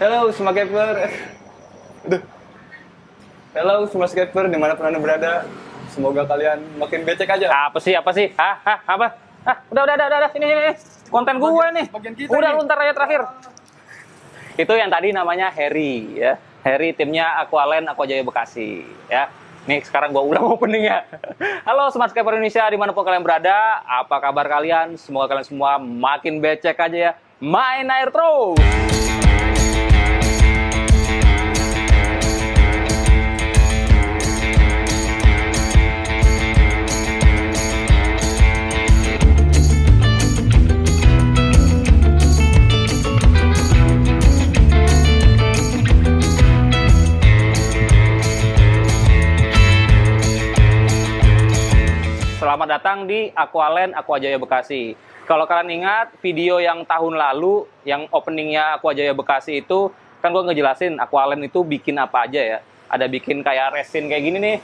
Halo semua Scaper. Halo semua Scaper dimanapun Anda berada. Semoga kalian makin becek aja. Apa sih? Apa? Udah. Ini. Konten gue nih. Udah lu ntar aja terakhir. Itu yang tadi namanya Harry ya. Harry timnya Aqualand Aqua Jaya Bekasi ya. Nih sekarang gua ulang openingnya. Halo Smart Scaper Indonesia dimanapun kalian berada. Apa kabar kalian? Semoga kalian semua makin becek aja ya. Main air terus. Selamat datang di Aqualand Aqua Jaya Bekasi. Kalau kalian ingat video yang tahun lalu, yang openingnya Aqua Jaya Bekasi itu, kan gue ngejelasin Aqualand itu bikin apa aja ya. Ada bikin kayak resin kayak gini nih.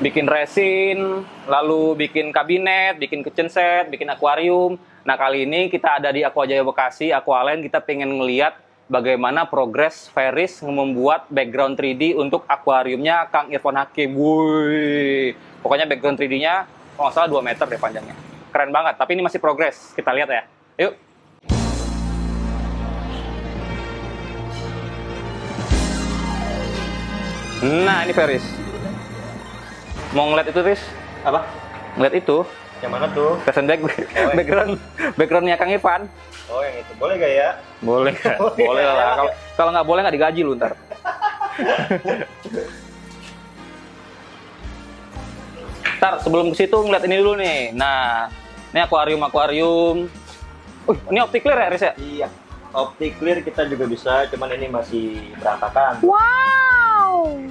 Bikin resin, lalu bikin kabinet, bikin kitchen set, bikin akuarium. Nah kali ini kita ada di Aqua Jaya Bekasi, Aqualand, kita pengen ngeliat bagaimana progres Ferris membuat background 3D untuk akuariumnya Kang Irfan Hakim. Wuih. Pokoknya background 3D-nya kalau nggak salah 2 meter deh panjangnya. Keren banget, tapi ini masih progres. Kita lihat ya. Yuk. Nah, ini Ferris. Mau ngeliat itu, Riz? Apa? Ngeliat itu. Yang mana tuh? Fashion backgroundnya Kang Irfan. Oh, yang itu. Boleh gak ya? Boleh. Boleh lah. Kalau nggak boleh nggak digaji lu ntar. Ntar sebelum ke situ ngeliat ini dulu nih. Nah, ini akuarium. Ini optik clear ya, Riz ya? Iya. Optik clear kita juga bisa, cuman ini masih berantakan. Wow.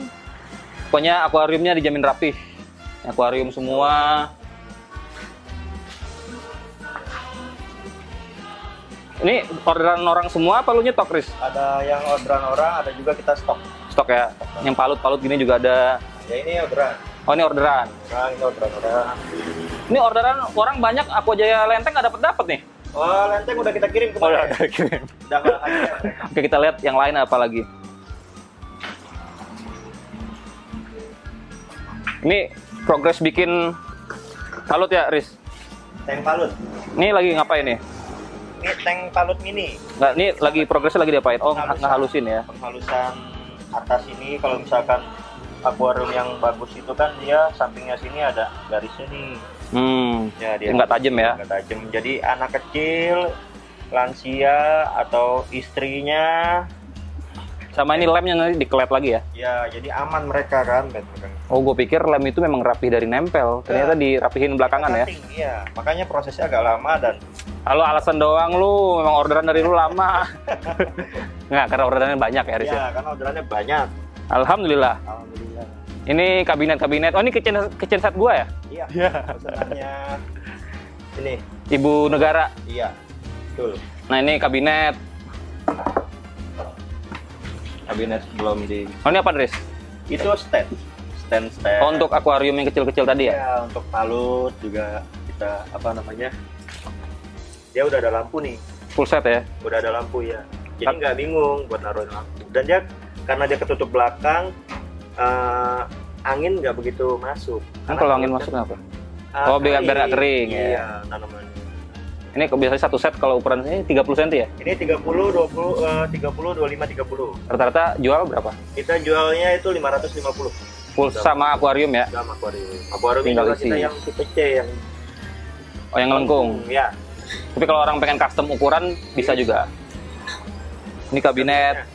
Pokoknya akuariumnya dijamin rapih. Akuarium semua. Ini orderan orang semua apa lu nyetok, Riz? Ada yang orderan orang, ada juga kita stok. Stok ya? Yang palut-palut gini juga ada. Ya ini orderan. Oh, ini orderan. Nah, ini orderan orang. Ini orderan orang banyak, Aqua Jaya Lenteng nggak dapet nih. Oh, lenteng udah kita kirim kemarin. Udah kirim. Udah nggak ada. Oke, kita lihat yang lain apa lagi. Ini progres bikin palut ya, Riz? Tank palut. Ini lagi ngapain nih? Ini tank palut mini. Nggak, ini lagi progresnya lagi diapain? Oh, ngehalusin ya? Penghalusan atas ini kalau misalkan akuarium yang bagus itu kan dia sampingnya sini ada garisnya nih. Ya, dia nggak tajam ya? Nggak tajam. Jadi anak kecil, lansia atau istrinya. Sama ini lemnya nanti dikelet lagi ya? Ya, jadi aman mereka kan. Oh, gue pikir lem itu memang rapih dari nempel. Ternyata dirapihin belakangan ya? Iya, makanya prosesnya agak lama dan. Halo, alasan doang lu, memang orderan dari lu lama. Nggak, karena orderannya banyak ya, Riz? Iya, karena orderannya banyak. Alhamdulillah. Alhamdulillah. Ini kabinet. Oh, ini kitchen set gua ya? Iya. Pesanannya ini. Ibu negara. Iya. Betul. Nah, ini kabinet. Kabinet belum di. Oh, ini apa, Riz? Itu stand. Oh, untuk akuarium yang kecil-kecil tadi ya? Iya, untuk palut juga kita apa namanya? Dia udah ada lampu nih. Full set ya? Udah ada lampu ya. Jadi nggak bingung buat naruhin lampu. Dan dia karena dia ketutup belakang, angin nggak begitu masuk. Kalau angin masuk apa? Oh, biar nggak kering ya? Iya, tanaman. Ini biasanya satu set kalau ukuran ini 30 cm ya? Ini 30, 20, 30, 25, 30. Rata-rata jual berapa? Kita jualnya itu 550. Full sama akuarium ya? Sama akuarium. Akuarium Tinggal juga isi. kita yang tipe C yang. Oh, yang melengkung? Ya. Tapi kalau orang pengen custom ukuran bisa juga. Ini kabinet.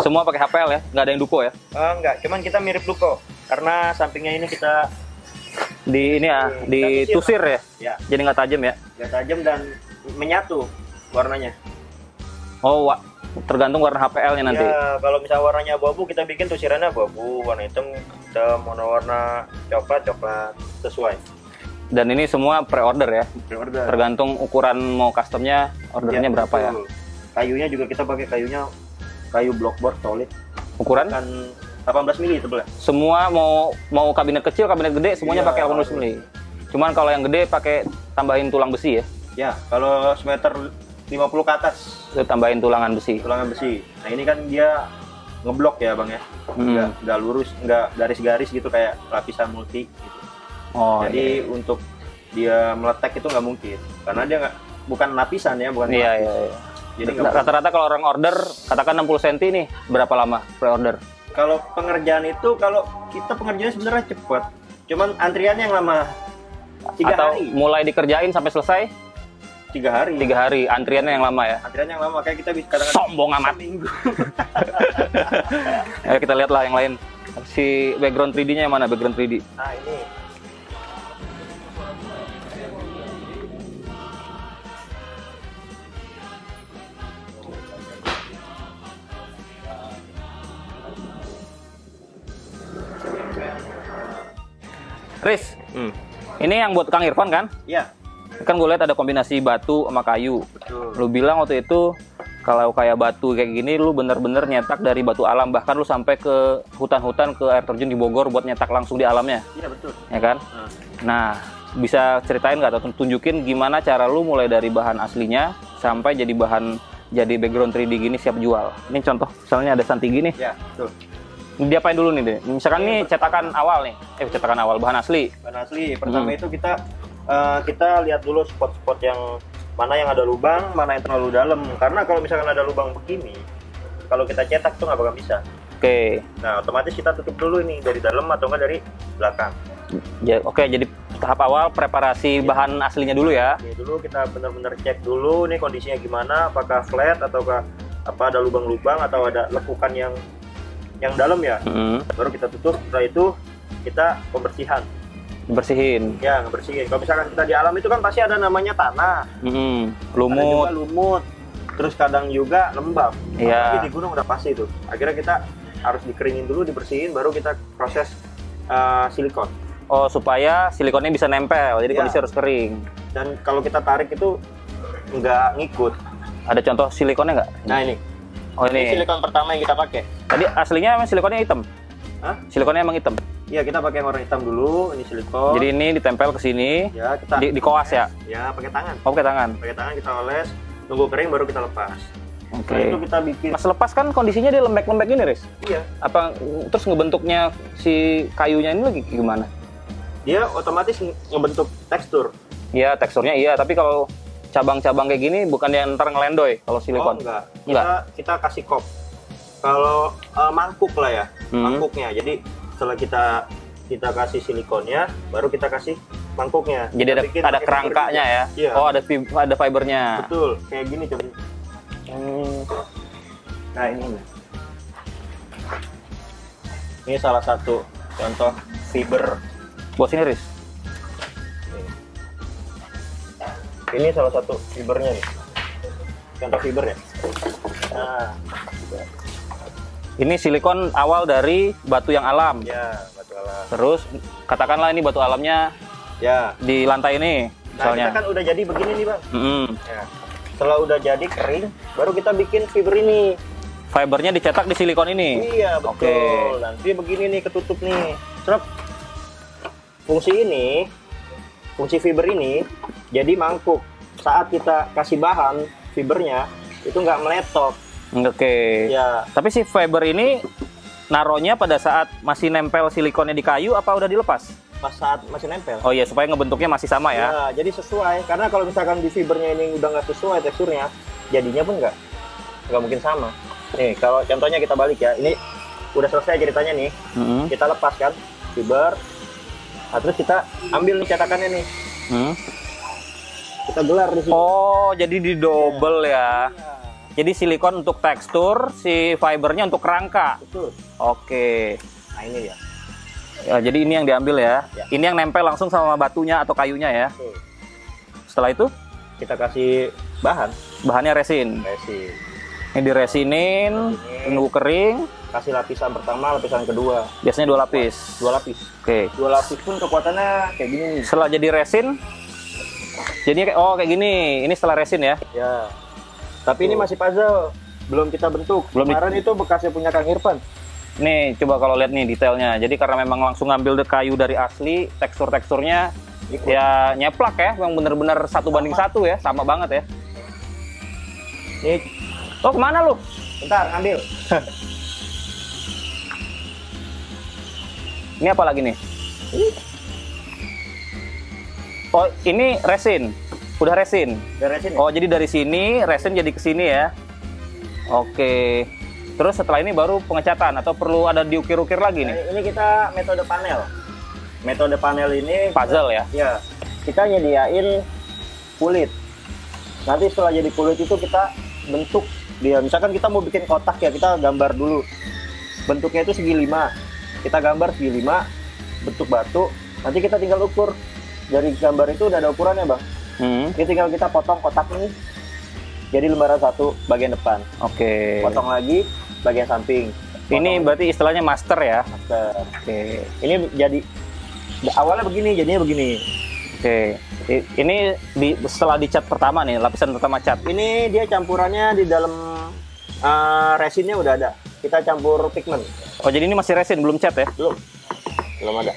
Semua pakai HPL ya? Nggak ada yang dupo ya? Enggak, cuman kita mirip Duko. Karena sampingnya ini kita Di ini ya, ditusir ya? Ya. Jadi nggak tajam ya? nggak tajam dan menyatu warnanya. Oh, tergantung warna HPL-nya nanti. Ya, kalau misalnya warnanya abu-abu kita bikin tusirannya abu-abu, warna hitam, warna coklat sesuai. Dan ini semua pre-order ya? Pre-order. Tergantung ukuran mau customnya, ordernya berapa ya? Kayunya juga kita pakai kayu blockboard solid. Ukuran? Kan 18 mili tebelnya. Semua mau kabinet kecil, kabinet gede, semuanya pakai 18 mili. Cuman kalau yang gede pakai tambahin tulang besi ya? Ya, kalau semeter 50 ke atas. Itu tambahin tulangan besi. Tulangan besi. Nah ini kan dia ngeblok ya bang ya, nggak lurus, nggak garis-garis gitu kayak lapisan multi gitu. Oh, jadi untuk dia meletek itu nggak mungkin, karena dia bukan lapisan ya, bukan iya, lapis. iya, iya. Jadi rata-rata kalau orang order, katakan 60 cm nih, berapa lama pre-order? Kalau pengerjaan itu, kalau kita pengerjaannya sebenarnya cepat, cuman antriannya yang lama. 3 Atau hari. mulai dikerjain sampai selesai? 3 hari. 3 hari, antriannya yang lama ya? Antriannya yang lama, kayak kita bisa kadang-kadang Sombong amat. seminggu. Ayo kita lihat lah yang lain. Si background 3D-nya yang mana? Background 3D. Nah ini. Riz, ini yang buat Kang Irfan kan? Iya. Kan gue lihat ada kombinasi batu sama kayu. Betul. Lu bilang waktu itu kalau kayak batu kayak gini lu bener-bener nyetak dari batu alam, bahkan lu sampai ke hutan-hutan, ke air terjun di Bogor buat nyetak langsung di alamnya. Iya betul. Ya kan? Nah, bisa ceritain nggak atau tunjukin gimana cara lu mulai dari bahan aslinya sampai jadi background 3D gini siap jual. Ini contoh, misalnya ada santi gini. Iya betul. Ini diapain dulu nih deh? Misalkan nih cetakan awal nih, cetakan awal bahan asli. Bahan asli. Pertama itu kita lihat dulu spot-spot yang mana yang ada lubang, mana yang terlalu dalam. Karena kalau misalkan ada lubang begini, kalau kita cetak tuh nggak bakal bisa. Oke. Nah, otomatis kita tutup dulu ini dari dalam atau enggak dari belakang. Oke, jadi tahap awal preparasi bahan aslinya dulu ya. Ini dulu kita benar-benar cek dulu nih kondisinya gimana, apakah flat ataukah apa ada lubang-lubang atau ada lekukan yang dalam ya. Baru kita tutup. Setelah itu kita pembersihan. Bersihin. Ya, ngebersihin. Kalau misalkan kita di alam itu kan pasti ada namanya tanah. Lumut. Ada juga lumut. Terus kadang juga lembab. Iya. Tapi di gunung udah pasti itu. Akhirnya kita harus dikeringin dulu, dibersihin, baru kita proses silikon. Oh, supaya silikonnya bisa nempel. Jadi kondisi harus kering. Dan kalau kita tarik itu nggak ngikut. Ada contoh silikonnya nggak? Nah ini. Oh ini. Silikon pertama yang kita pakai. Tadi aslinya emang silikonnya hitam. Hah? Silikonnya emang hitam. Iya, kita pakai yang warna hitam dulu. Ini silikon. Jadi ini ditempel ke sini. Ya, kita dikoas ya. Ya, pakai tangan. Oh, pakai tangan. Pakai tangan kita oles, tunggu kering baru kita lepas. Oke. Setelah itu kita bikin. Mas lepas kan kondisinya dia lembek-lembek gini, Riz. Iya. Apa terus ngebentuknya si kayunya ini lagi gimana? Dia otomatis ngebentuk tekstur. Iya, teksturnya iya, tapi kalau cabang-cabang kayak gini bukan yang ntar ngelendoy kalau silikon. Oh, enggak. Enggak. Kita kasih kop. Kalau mangkuk lah ya, mangkuknya. Jadi setelah kita kasih silikonnya, baru kita kasih mangkuknya. Jadi ada kerangkanya ya. Iya. Oh, ada fibernya. Betul, kayak gini coba. Nah, ini. Ini salah satu contoh fiber. Bos ini, Riz. Ini salah satu fibernya nih. Contoh fiber ya. Nah, ini silikon awal dari batu yang alam. ya, batu alam. Terus katakanlah ini batu alamnya Ya. di lantai ini Nah, misalnya. kita kan udah jadi begini nih, Bang. Ya. Setelah udah jadi kering, baru kita bikin fiber ini. Fibernya dicetak di silikon ini. Iya, betul. Oke. Nanti begini nih, ketutup nih. Serap. Fungsi fiber ini jadi mangkuk. Saat kita kasih bahan fibernya, itu nggak meletot. Oke. Ya, Tapi si fiber ini naronya pada saat masih nempel silikonnya di kayu apa udah dilepas? pas saat masih nempel. Oh iya, supaya ngebentuknya masih sama ya. Ya, jadi sesuai. Karena kalau misalkan di fibernya ini udah nggak sesuai teksturnya, jadinya pun nggak mungkin sama. Nih, kalau contohnya kita balik ya. Ini udah selesai ceritanya nih. Kita lepaskan fiber. Nah, terus kita ambil nih cetakannya nih. Kita gelar di sini. Oh, jadi di double ya. Jadi silikon untuk tekstur, si fibernya untuk kerangka. Betul. Oke. Nah, ini ya. Ya, jadi ini yang diambil ya. Ya. Ini yang nempel langsung sama batunya atau kayunya ya. Betul. Setelah itu Kita kasih bahan. bahannya resin. Resin. Ini diresinin, tunggu kering. Kasih lapisan pertama, lapisan kedua. Biasanya 2 lapis. 2 lapis. Oke. 2 lapis pun kekuatannya kayak gini nih. Setelah jadi resin, jadinya kayak gini. Ini setelah resin ya. Ya. Tapi ini masih puzzle. Belum kita bentuk. Kemarin itu bekasnya punya Kang Irfan. Nih, coba kalau lihat nih detailnya. Jadi karena memang langsung ngambil kayu dari asli, teksturnya Ikut. ya nyeplak ya, memang bener-bener 1:1 ya, sama banget ya. Ini, Oh, kemana lu? bentar, ambil. Ini apa lagi nih? Oh, ini resin. Udah resin. Beresin ya? Oh, jadi dari sini resin jadi ke sini ya. Oke. Terus setelah ini baru pengecatan atau perlu ada diukir-ukir lagi nih? Ini kita metode panel. Metode panel ini Puzzle ya. ya, kita nyediain kulit. Nanti setelah jadi kulit itu kita bentuk dia. Misalkan kita mau bikin kotak ya, kita gambar dulu. Bentuknya itu segi 5. Kita gambar segi 5, bentuk batu. Nanti kita tinggal ukur. Dari gambar itu udah ada ukurannya, Bang. Ini tinggal kita potong kotak ini. Jadi lembaran 1 bagian depan. Oke. Potong lagi bagian samping. Ini berarti istilahnya master ya. Master. Oke. Ini jadi awalnya begini, jadinya begini. Oke. Ini setelah dicat pertama nih, lapisan pertama cat. Ini dia campurannya di dalam resinnya udah ada. Kita campur pigmen. Oh, jadi ini masih resin, belum cat ya? Belum ada.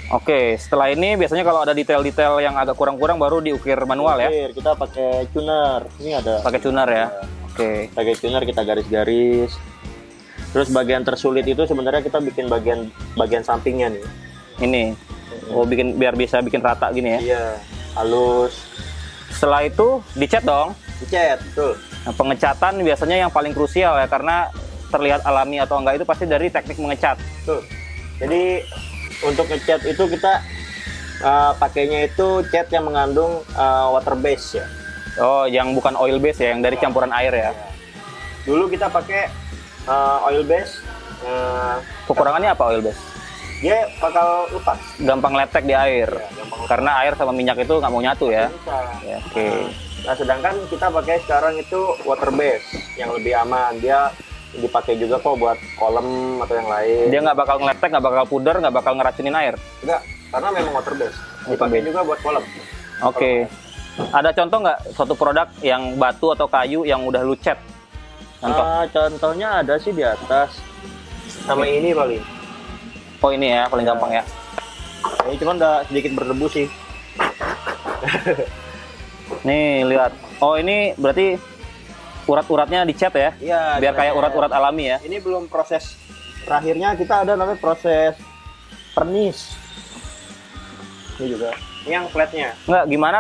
Oke, setelah ini biasanya kalau ada detail-detail yang agak kurang-kurang baru diukir manual ya? Kita pakai tuner. Ini ada. Pakai tuner ya? Oke. Pakai tuner kita garis-garis. Terus bagian tersulit itu sebenarnya kita bikin bagian sampingnya nih. Ini. Oh, biar bisa bikin rata gini ya? Iya. Halus. Setelah itu dicat dong? Dicat, betul. Nah, pengecatan biasanya yang paling krusial ya, karena terlihat alami atau enggak itu pasti dari teknik mengecat. Betul. Jadi untuk ngecat itu kita pakainya itu cat yang mengandung water base ya. Oh, yang bukan oil base ya, yang dari campuran air ya? Dulu kita pakai oil base. Kekurangannya apa oil base? Dia bakal lepas. Gampang letek di air. Ya, gampang lepas. Karena air sama minyak itu nggak mau nyatu ya? Bisa. Ya, oke. Nah, sedangkan kita pakai sekarang itu water base yang lebih aman. Dia dipakai juga kok buat kolam atau yang lain. Dia nggak bakal ngeletek, nggak bakal pudar, nggak bakal ngeracunin air? Enggak, karena memang water base. Dipakai juga buat kolam. Oke. Ada contoh nggak suatu produk yang batu atau kayu yang udah lu cat? Contoh. Contohnya ada sih di atas. Sama ini paling. Oh, ini ya paling gampang ya. Ini cuman udah sedikit berdebu sih. Nih lihat. Oh, ini berarti urat-uratnya dicat ya? Iya. Biar kayak urat-urat alami ya. Ini belum proses terakhirnya, kita ada namanya proses pernis. Ini juga. Ini yang flatnya. Nggak, gimana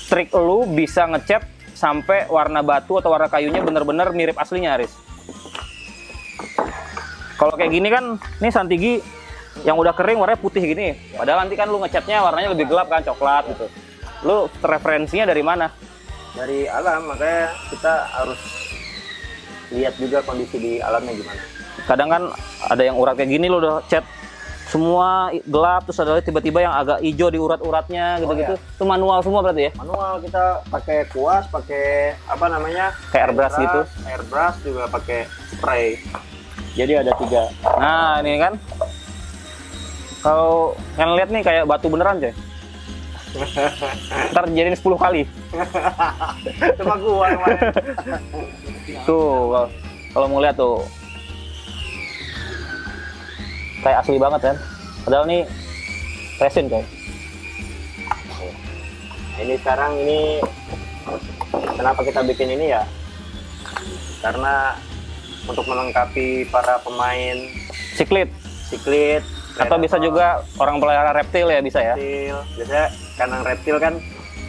trik lu bisa ngecat sampai warna batu atau warna kayunya bener-bener mirip aslinya, Aris? Kalau kayak gini kan, nih Santigi yang udah kering warnanya putih gini. Padahal nanti kan lu ngecatnya warnanya lebih gelap kan, coklat gitu. Lu referensinya dari mana? Dari alam, makanya kita harus lihat juga kondisi di alamnya gimana. Kadang kan ada yang urat kayak gini lu udah cat semua gelap, terus ada tiba-tiba yang agak hijau di urat-uratnya gitu-gitu. Oh, ya. Itu manual semua berarti ya? Manual, kita pakai kuas, pakai apa namanya? Kayak airbrush gitu? Airbrush juga pakai spray. Jadi ada 3. Nah, ini kan. Kalau kalian lihat nih kayak batu beneran coy. Ntar jadiin 10 kali. Cuma gua kemarin. Tuh, kalau mau lihat tuh. Kayak asli banget kan. Padahal nih resin coy. Ini sekarang ini kenapa kita bikin ini ya? Karena untuk melengkapi para pemain Siklit. Atau bisa juga orang pelihara reptil ya, bisa ya? reptil. Biasanya kandang reptil kan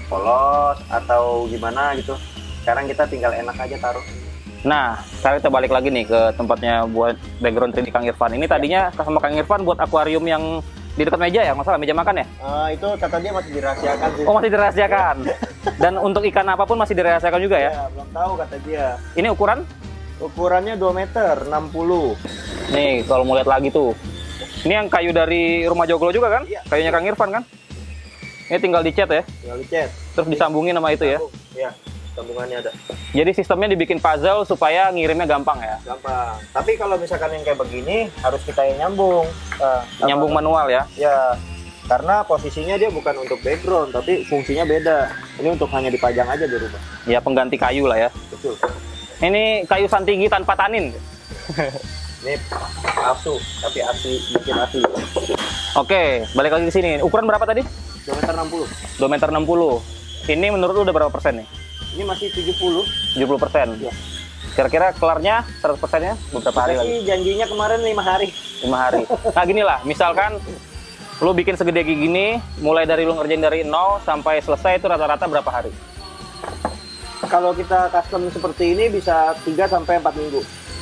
polos atau gimana gitu. Sekarang kita tinggal enak aja taruh. Nah, sekarang kita balik lagi nih ke tempatnya buat background 3D Kang Irfan. Ini tadinya sama Kang Irfan buat akuarium yang di dekat meja ya, nggak salah, meja makan ya? Itu kata dia masih dirahasiakan sih. Oh, masih dirahasiakan. Dan untuk ikan apapun masih dirahasiakan juga ya? Ya, belum tahu kata dia. Ini ukuran? Ukurannya 2 meter, 60. Nih, kalau mau lihat lagi tuh. Ini yang kayu dari rumah Joglo juga kan? Iya. Kayunya Kang Irfan kan? Ini tinggal dicat ya? Tinggal dicet. Terus disambungin sama itu ya? Iya, sambungannya ada. Jadi sistemnya dibikin puzzle supaya ngirimnya gampang ya? Gampang. Tapi kalau misalkan yang kayak begini, harus kita yang nyambung. Nyambung manual ya? Ya, karena posisinya dia bukan untuk background, tapi fungsinya beda. Ini untuk hanya dipajang aja di rumah. Ya, pengganti kayu lah ya. Betul. Ini kayu Santigi tanpa tanin. Ini palsu, tapi asli, bikin asli. Oke, balik lagi ke sini. Ukuran berapa tadi? 2 meter 60. 2 meter 60. Ini menurut lu udah berapa persen nih? Ini masih 70. 70%. Iya. Kira-kira kelarnya 100%-nya beberapa hari Kita lagi? sih janjinya kemarin 5 hari. 5 hari. Nah gini lah, misalkan lu bikin segede kayak gini, mulai dari lu ngerjain dari 0 sampai selesai itu rata-rata berapa hari? Kalau kita custom seperti ini bisa 3 sampai 4 minggu.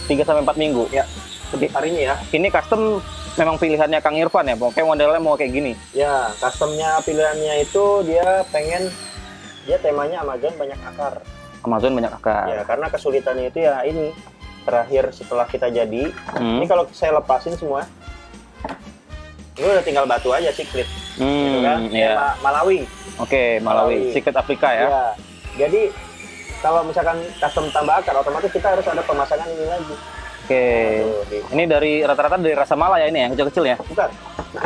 3 sampai 4 minggu. Ya, harinya ya. Ini custom memang pilihannya Kang Irfan ya, pokoknya modelnya mau kayak gini. Ya, customnya pilihannya itu dia pengen, dia temanya Amazon banyak akar. Amazon banyak akar. Ya, karena kesulitannya itu ya ini. Terakhir setelah kita jadi, ini kalau saya lepasin semua, ini udah tinggal batu aja siklit. Gitu kan? Iya. Malawi. Oke, Malawi. Secret Afrika ya. Ya. Jadi kalau misalkan custom tambah akar, otomatis kita harus ada pemasangan ini lagi. Oke. Ini dari rata-rata dari rasa mala ya ini yang kecil-kecil ya? Bukan.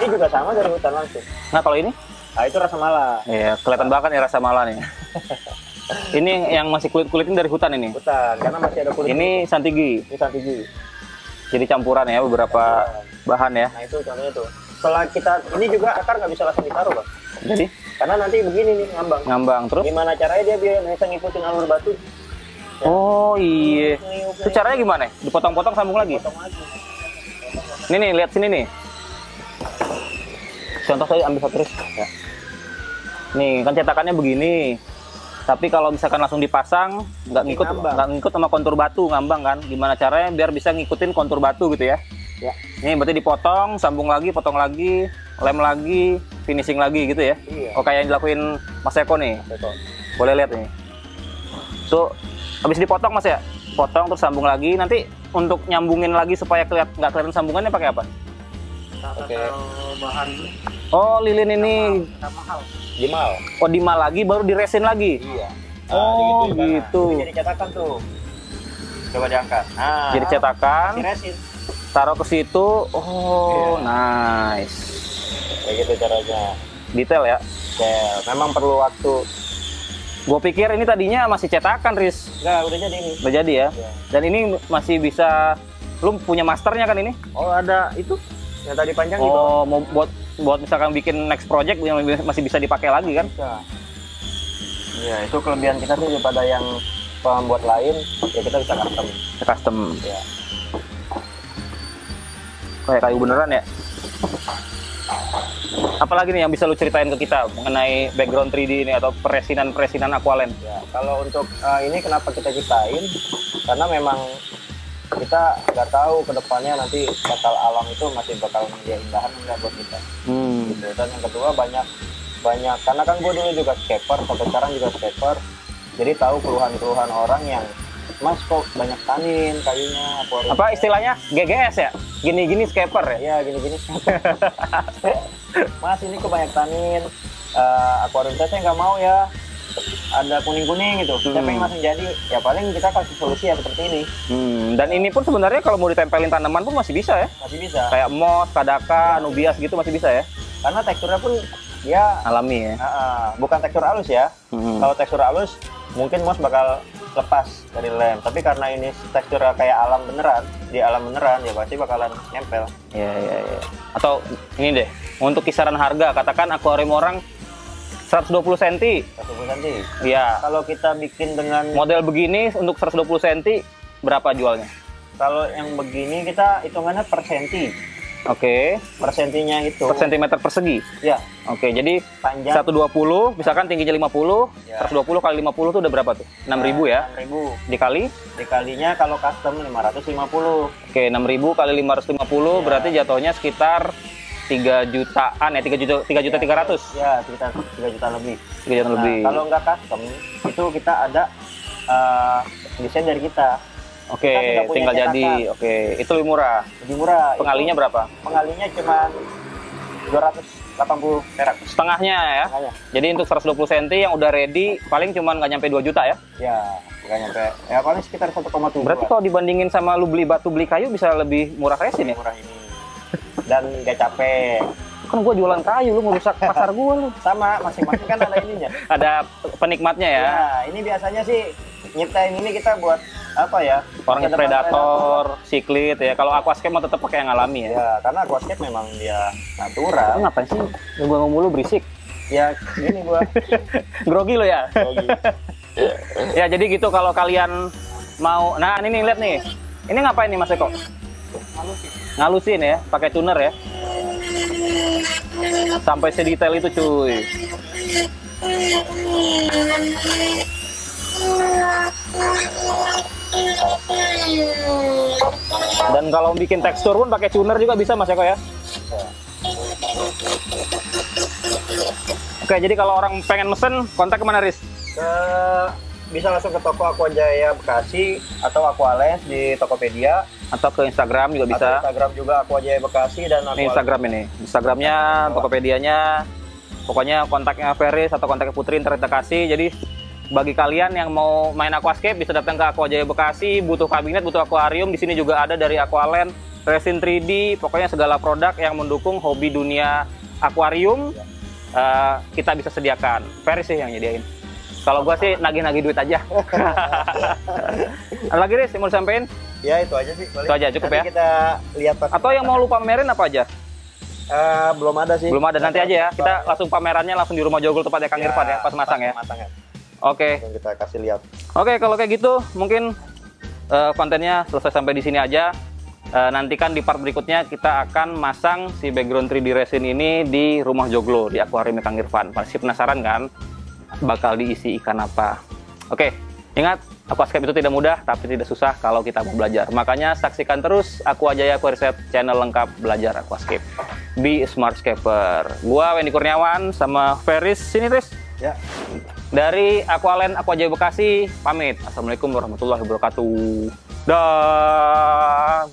Ini juga sama dari hutan langsung. Nah kalau ini? Nah, itu rasa mala. Iya, kelihatan banget ya rasa mala nih. Ini yang masih kulit-kulitin dari hutan ini? Hutan, karena masih ada kulit. Ini santigi? Ini santigi. Jadi campuran ya beberapa bahan ya? Nah itu contohnya tuh. Setelah kita, ini juga akar nggak bisa langsung ditaruh Bang. Jadi? Karena nanti begini nih ngambang. Ngambang, terus? Gimana caranya dia biar bisa ngikutin alur batu? Ya. Oh iya. Itu caranya gimana? Dipotong-potong sambung lagi? Potong lagi. Ini nih, lihat sini nih. Contoh saya ambil satu terus. Ya. Nih, kan cetakannya begini. Tapi kalau misalkan langsung dipasang, nggak ngikut sama kontur batu, ngambang kan? Gimana caranya biar bisa ngikutin kontur batu gitu ya? Ya. Ini berarti dipotong, sambung lagi, potong lagi, lem lagi, finishing lagi gitu ya? Iya. Oh kayak yang dilakuin Mas Eko nih. Betul. Boleh lihat nih. So, habis dipotong Mas ya? Potong terus sambung lagi. Nanti untuk nyambungin lagi supaya nggak kelihatan sambungannya pakai apa? Oke. Bahan Oh, lilin ini. mahal. Dimal. Oh, dimal lagi baru diresin lagi. Iya. Oh, gitu. Ini jadi cetakan tuh. Coba diangkat. Nah. Jadi cetakan, Diresin. taruh ke situ. Oh, Iya. nice. Kayak gitu caranya. Detail ya. Ya, memang perlu waktu. Gue pikir ini tadinya masih cetakan, Riz. Enggak, udah jadi ini. Udah jadi ya. Iya. Dan ini masih bisa. Lu punya masternya kan ini? Oh, ada itu yang tadi panjang di Oh, bawah. mau buat misalkan bikin next project yang masih bisa dipakai lagi kan? Bisa. Iya, itu kelebihan kita sih daripada yang pembuat lain, ya kita bisa custom. Custom. Ya. Kayak kayu beneran ya. Apalagi nih yang bisa lu ceritain ke kita mengenai background 3D ini atau peresinan Aqualand? Ya, kalau untuk ini kenapa kita ciptain? Karena memang kita nggak tahu ke depannya nanti bakal alam itu masih bakal menjadi indahan enggak buat kita. Gitu. Dan yang kedua banyak karena kan gue dulu juga scaper, sampai sekarang juga scaper. Jadi tahu keluhan-keluhan orang yang Mas kok banyak tanin kayunya apa istilahnya GGS ya? Gini-gini scaper ya? Iya, gini-gini. Mas ini kok banyak tanin, akuarium saya nggak mau ya, ada kuning-kuning gitu. Saya pengen langsung jadi, ya paling kita kasih solusi ya seperti ini. Dan ini pun sebenarnya kalau mau ditempelin tanaman pun masih bisa ya? Masih bisa. Kayak moss, kadaka, anubias gitu masih bisa ya? Karena teksturnya pun dia alami ya? Bukan tekstur halus ya. Kalau tekstur halus, mungkin moss bakal lepas dari lem. Tapi karena ini tekstur kayak alam beneran, di alam beneran, ya pasti bakalan nempel. Iya. Atau ini deh, untuk kisaran harga, katakan akuarium orang 120 cm. 120 cm. Iya. Kalau kita bikin dengan model begini untuk 120 cm, berapa jualnya? Kalau yang begini kita hitungannya per senti. Oke. Per sentinya itu. Per sentimeter persegi? Ya. Oke, jadi panjang 120, misalkan tingginya 50, ya. 120 kali 50 itu udah berapa tuh? 6.000 ya? 6.000. Dikali? Dikalinya kalau custom 550. Oke, 6.000 kali 550 ya. Berarti jatuhnya sekitar 3 jutaan ya, 3 juta 300. Ya, sekitar 3 juta lebih. 3 juta lebih. Kalau nggak custom, itu kita ada desain dari kita. Oke, tinggal jadi. Oke, itu lebih murah. Lebih murah. Pengalinya berapa? Pengalinya cuma 280 perak. Setengahnya ya. Setengahnya. Jadi untuk 120 cm yang udah ready paling cuma nggak nyampe 2 juta ya? Ya, nggak nyampe. Ya paling sekitar 1,7. Berarti kalau dibandingin sama lu beli batu beli kayu bisa lebih murah resin ya? Murah ini. Dan nggak capek. Kan gua jualan kayu, lu ngerusak pasar gua lu. Sama, masing-masing kan ada ininya. Ada penikmatnya ya? Ya, ini biasanya sih nyiptain ini kita buat apa ya? Orang predator, siklit ya. Kalau aquascape mah tetap pakai yang alami ya. Ya, karena aquascape memang dia natural. Lu ngapain sih? Gua ngomong lu berisik. Ya, gini gua. Grogi lo ya? Grogi. Ya jadi gitu kalau kalian mau. Nah ini nih lihat nih. Ini ngapain nih Mas Eko? Ngalusin ya, pakai tuner ya. Sampai sedetail itu cuy. Dan kalau bikin tekstur pun pakai tuner juga bisa Mas Eko ya. Oke, jadi kalau orang pengen mesen, kontak kemana Riz? Bisa langsung ke toko Aquajaya Bekasi atau Aqualens di Tokopedia. Atau ke Instagram juga bisa. Atau Instagram juga Aquajaya Bekasi dan Ini Instagram ini. Instagramnya, Tokopedianya. Pokoknya kontaknya Feris atau kontaknya Putri ntar kita kasih. Jadi bagi kalian yang mau main aquascape bisa datang ke Aquajaya Bekasi, butuh kabinet, butuh akuarium, di sini juga ada dari Aqualand, resin 3D, pokoknya segala produk yang mendukung hobi dunia akuarium kita bisa sediakan. Feris sih yang nyediain. Kalau gua sih nagih-nagih duit aja. Ada lagi Riz yang mau disampaikan? Ya itu aja sih. Itu aja cukup nanti ya. Kita lihat pas. Atau yang mau lu pamerin apa aja? Belum ada sih. Belum ada, nanti aja ya. Kita langsung pamerannya langsung di rumah Joglo tempatnya Kang Irfan ya, pas masang ya. Oke. Kita kasih lihat. Oke, kalau kayak gitu mungkin kontennya selesai sampai di sini aja. Nantikan di part berikutnya kita akan masang si background 3D resin ini di rumah Joglo di akuarium Kang Irfan. Pasti penasaran kan? Bakal diisi ikan apa? Oke, ingat aquascape itu tidak mudah tapi tidak susah kalau kita mau belajar. Makanya saksikan terus Aquajaya Aquarium channel lengkap belajar aquascape. Be a smartscaper. Gua Wendy Kurniawan sama Feris sini Riz. Ya. Dari Aqualand Aquajaya Bekasi pamit. Assalamualaikum warahmatullahi wabarakatuh. Dah.